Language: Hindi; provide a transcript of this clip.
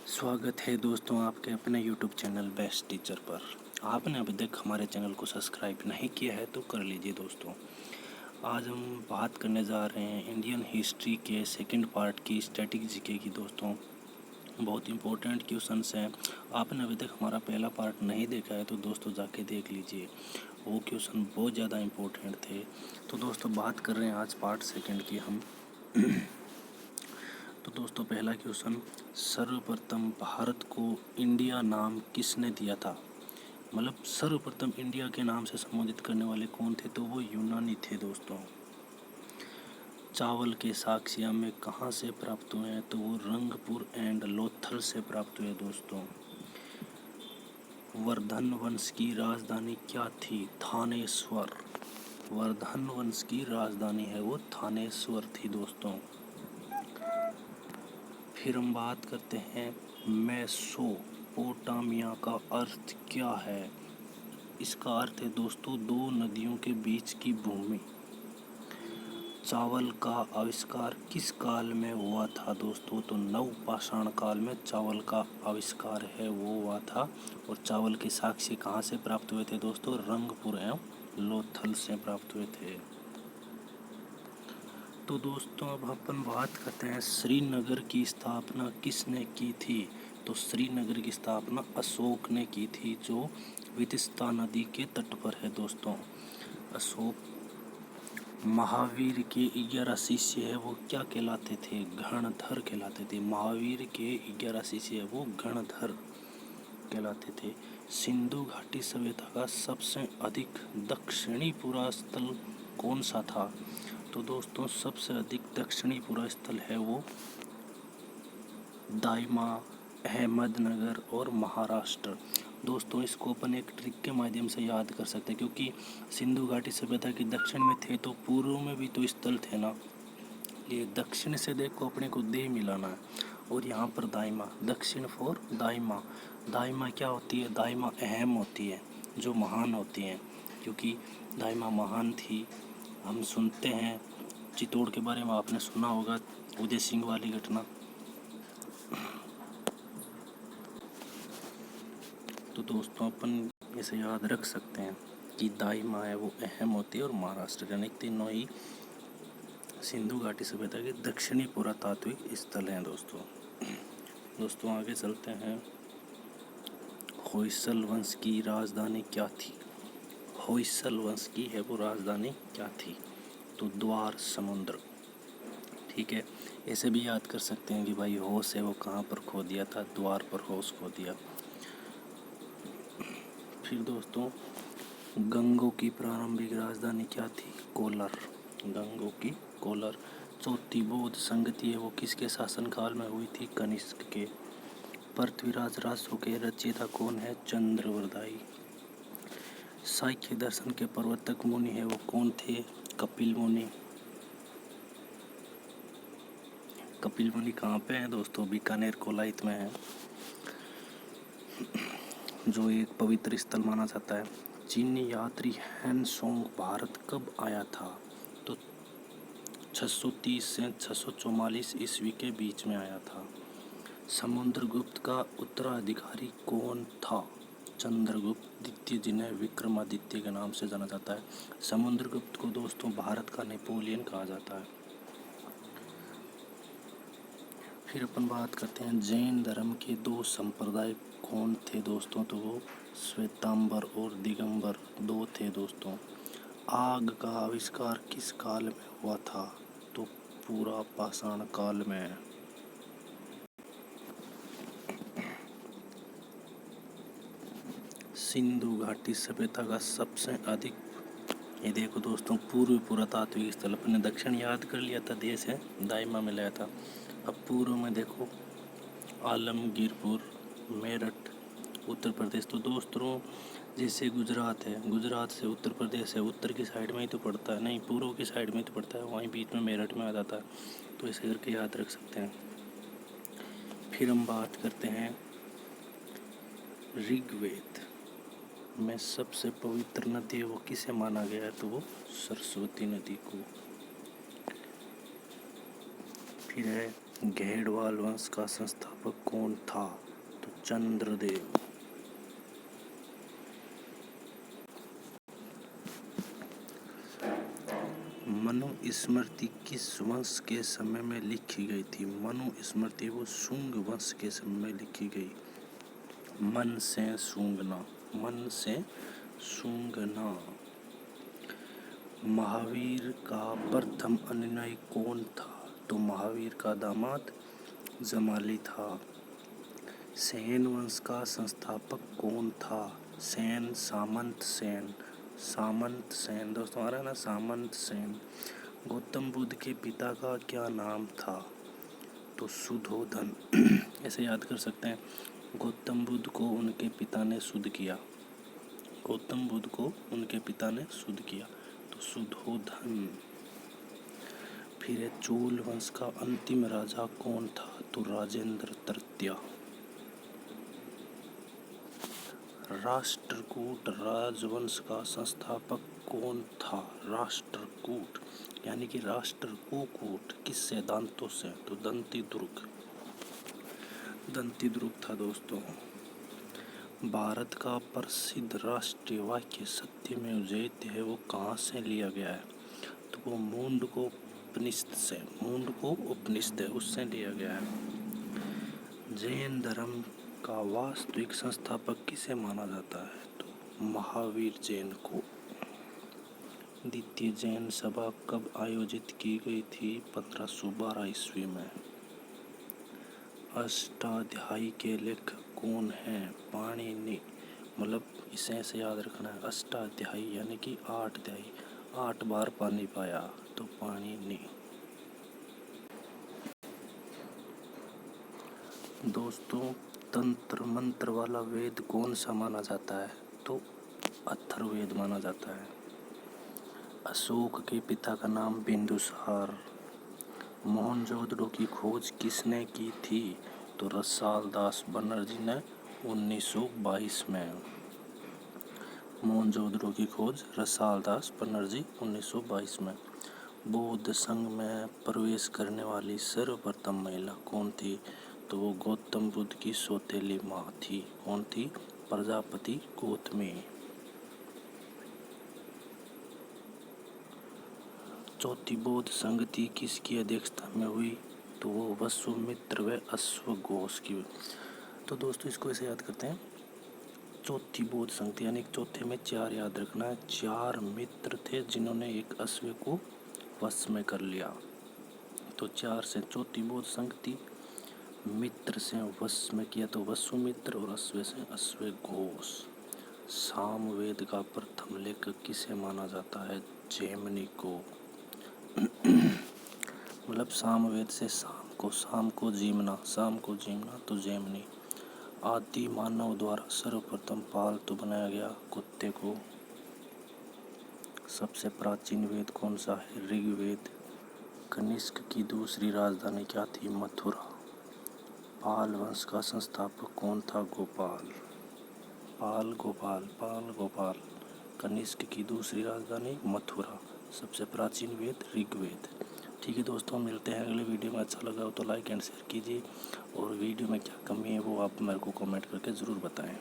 स्वागत है दोस्तों आपके अपने YouTube चैनल बेस्ट टीचर पर। आपने अभी तक हमारे चैनल को सब्सक्राइब नहीं किया है तो कर लीजिए दोस्तों। आज हम बात करने जा रहे हैं इंडियन हिस्ट्री के सेकंड पार्ट की स्टैटिक जीके की दोस्तों। बहुत इंपॉर्टेंट क्वेश्चंस हैं। आपने अभी तक हमारा पहला पार्ट नहीं देखा है तो दोस्तों जाके देख लीजिए, वो क्वेश्चन बहुत ज़्यादा इम्पोर्टेंट थे। तो दोस्तों बात कर रहे हैं आज पार्ट सेकंड की हम। तो दोस्तों पहला क्वेश्चन, सर्वप्रथम भारत को इंडिया नाम किसने दिया था? मतलब सर्वप्रथम इंडिया के नाम से संबोधित करने वाले कौन थे? तो वो यूनानी थे दोस्तों। चावल के साक्ष्य में कहाँ से प्राप्त हुए हैं? तो वो रंगपुर एंड लोथल से प्राप्त हुए दोस्तों। वर्धन वंश की राजधानी क्या थी? थानेश्वर। वर्धन वंश की राजधानी है वो थानेश्वर थी दोस्तों। फिर हम बात करते हैं मेसोपोटामिया का अर्थ क्या है? इसका अर्थ है दोस्तों दो नदियों के बीच की भूमि। चावल का आविष्कार किस काल में हुआ था दोस्तों? तो नवपाषाण काल में चावल का आविष्कार है वो हुआ था। और चावल के साक्ष्य कहाँ से प्राप्त हुए थे दोस्तों? रंगपुर एवं लोथल से प्राप्त हुए थे। तो दोस्तों अब अपन बात करते हैं श्रीनगर की स्थापना किसने की थी? तो श्रीनगर की स्थापना अशोक ने की थी, जो विदिशा नदी के तट पर है दोस्तों। अशोक। महावीर के 11 शिष्य है वो क्या कहलाते थे? गणधर कहलाते थे। महावीर के 11 शिष्य है वो गणधर कहलाते थे। सिंधु घाटी सभ्यता का सबसे अधिक दक्षिणी पूरा स्थल कौन सा था? तो दोस्तों सबसे अधिक दक्षिणी पूरा स्थल है वो दाइमा, अहमदनगर और महाराष्ट्र। दोस्तों इसको अपन एक ट्रिक के माध्यम से याद कर सकते हैं, क्योंकि सिंधु घाटी सभ्यता के दक्षिण में थे तो पूर्व में भी तो स्थल थे ना। ये दक्षिण से देखो अपने को दे मिलाना है, और यहाँ पर दाइमा, दक्षिण फॉर दाइमा। दाइमा क्या होती है? दाइमा अहम होती है, जो महान होती हैं, क्योंकि दाइमा महान थी। हम सुनते हैं चित्तौड़ के बारे में, आपने सुना होगा उदय सिंह वाली घटना। तो दोस्तों अपन इसे याद रख सकते हैं कि दाइमा है वो अहम होती है, और महाराष्ट्र यानी तीनों ही सिंधु घाटी सभ्यता के दक्षिणी पुरातात्विक स्थल हैं दोस्तों आगे चलते हैं। होयसल वंश की राजधानी क्या थी? होयसल वंश की है वो राजधानी क्या थी? तो द्वार समुद्र। ठीक है, ऐसे भी याद कर सकते हैं कि भाई होश है वो कहाँ पर खो दिया था? द्वार पर होश खो दिया। फिर दोस्तों गंगों की प्रारंभिक राजधानी क्या थी? कोलार। गंगों की कोलार। चौथी बौद्ध संगति है वो किसके शासनकाल में हुई थी? कनिष्क के। पृथ्वीराज रासो के रचयिता कौन है? चंद्रवरदाई। सांख्य दर्शन के प्रवर्तक मुनि है वो कौन थे? कपिल मुनि। कपिल मुनि कहाँ पे है दोस्तों? बीकानेर कोलायत में है, जो एक पवित्र स्थल माना जाता है। चीनी यात्री हैनसोंग भारत कब आया था? तो 630 से 644 ईस्वी के बीच में आया था। समुद्रगुप्त का उत्तराधिकारी कौन था? चंद्रगुप्त द्वितीय, जिन्हें विक्रमादित्य के नाम से जाना जाता है। समुद्रगुप्त को दोस्तों भारत का नेपोलियन कहा जाता है। फिर अपन बात करते हैं जैन धर्म के दो संप्रदाय कौन थे दोस्तों? तो वो श्वेतांबर और दिगंबर दो थे दोस्तों। आग का आविष्कार किस काल में हुआ था? तो पूरा पाषाण काल में। सिंधु घाटी सभ्यता का सबसे अधिक, ये देखो दोस्तों पूर्व पुरातात्विक स्थल, अपने दक्षिण याद कर लिया था, देश है दाइमा में लाया था। अब पूर्व में देखो आलमगीरपुर, मेरठ, उत्तर प्रदेश। तो दोस्तों जैसे गुजरात है, गुजरात से उत्तर प्रदेश है, उत्तर की साइड में ही तो पड़ता है, नहीं पूर्व की साइड में तो पड़ता है, वहीं बीच में मेरठ में आ जाता है। तो ऐसे करके याद रख सकते हैं। फिर हम बात करते हैं ऋग्वेद में सबसे पवित्र नदी वो किसे माना गया है? तो वो सरस्वती नदी को। फिर है घेड़वाल वंश का संस्थापक कौन था? तो चंद्रदेव। मनुस्मृति किस वंश के समय में लिखी गई थी? मनुस्मृति वो शुंग वंश के समय में लिखी गई। मन से सूंघना, मन से सूंघना। महावीर का प्रथम अनुयायी कौन था? तो महावीर का दामाद जमाली था। सेन वंश का संस्थापक कौन था? सेन, सामंत सेन, सामंत सेन। दोस्तों आ रहा है ना, सामंत सेन। गौतम बुद्ध के पिता का क्या नाम था? तो सुधोधन। ऐसे याद कर सकते हैं, गौतम बुद्ध को उनके पिता ने शुद्ध किया। गौतम बुद्ध को उनके पिता ने शुद्ध किया, तो सुधोधन। फिर चोल वंश का अंतिम राजा कौन था? तो राजेंद्र तृतीय। राष्ट्रकूट राजवंश का संस्थापक कौन था? राष्ट्रकूट यानी कि राष्ट्र को कूट किससे? दांतों से, तो दंतिदुर्ग। दंतिदुर्ग था दोस्तों। भारत का प्रसिद्ध राष्ट्रीय वाक्य सत्यमेव जयते है, वो कहाँ से लिया गया है? तो वो मुंडकोपनिषद से, मुंडकोपनिषद है उससे लिया गया है। जैन धर्म का वास्तविक संस्थापक किसे माना जाता है? तो महावीर जैन को। द्वितीय जैन सभा कब आयोजित की गई थी? 1512 ईस्वी में। अष्टाध्यायी के लेखक कौन हैं? पाणिनि। मतलब इसे ऐसे याद रखना है, अष्टाध्यायी यानी कि 8 अध्यायी, 8 बार पानी पाया, तो पाणिनि। दोस्तों तंत्र मंत्र वाला वेद कौन सा माना जाता है? तो अथर्ववेद माना जाता है। अशोक के पिता का नाम बिंदुसार। मोहनजोदड़ो की खोज किसने की थी? तो रसालदास बनर्जी ने 1922 में। मोहनजोदड़ो की खोज रसालदास बनर्जी 1922 में। बौद्ध संघ में प्रवेश करने वाली सर्वप्रथम महिला कौन थी? तो वो गौतम बुद्ध की सौतेली माँ थी। कौन थी? प्रजापति गौतमी। चौथी बौद्ध संगति किसकी अध्यक्षता में हुई? तो वो वसुमित्र व अश्वघोष की। तो दोस्तों इसको ऐसे याद करते हैं, चौथी बौद्ध संगति यानी चौथे में 4 याद रखना है। 4 मित्र थे जिन्होंने एक अश्व को वश में कर लिया, तो 4 से चौथी बौद्ध संगति। मित्र से वश में किया तो वसुमित्र, और अश्व से अश्वघोष। सामवेद का प्रथम लेखक किसे माना जाता है? जैमिनी को। मतलब सामवेद से शाम को जीमना, तो जैमिनी। आदि मानव द्वारा सर्वप्रथम पालतू बनाया गया कुत्ते को। सबसे प्राचीन वेद कौन सा है? ऋग्वेद। कनिष्क की दूसरी राजधानी क्या थी? मथुरा। पाल वंश का संस्थापक कौन था? गोपाल। पाल गोपाल। कनिष्क की दूसरी राजधानी मथुरा। सबसे प्राचीन वेद ऋग्वेद। ठीक है दोस्तों, मिलते हैं अगले वीडियो में। अच्छा लगा हो तो लाइक एंड शेयर कीजिए, और वीडियो में क्या कमी है वो आप मेरे को कमेंट करके ज़रूर बताएं।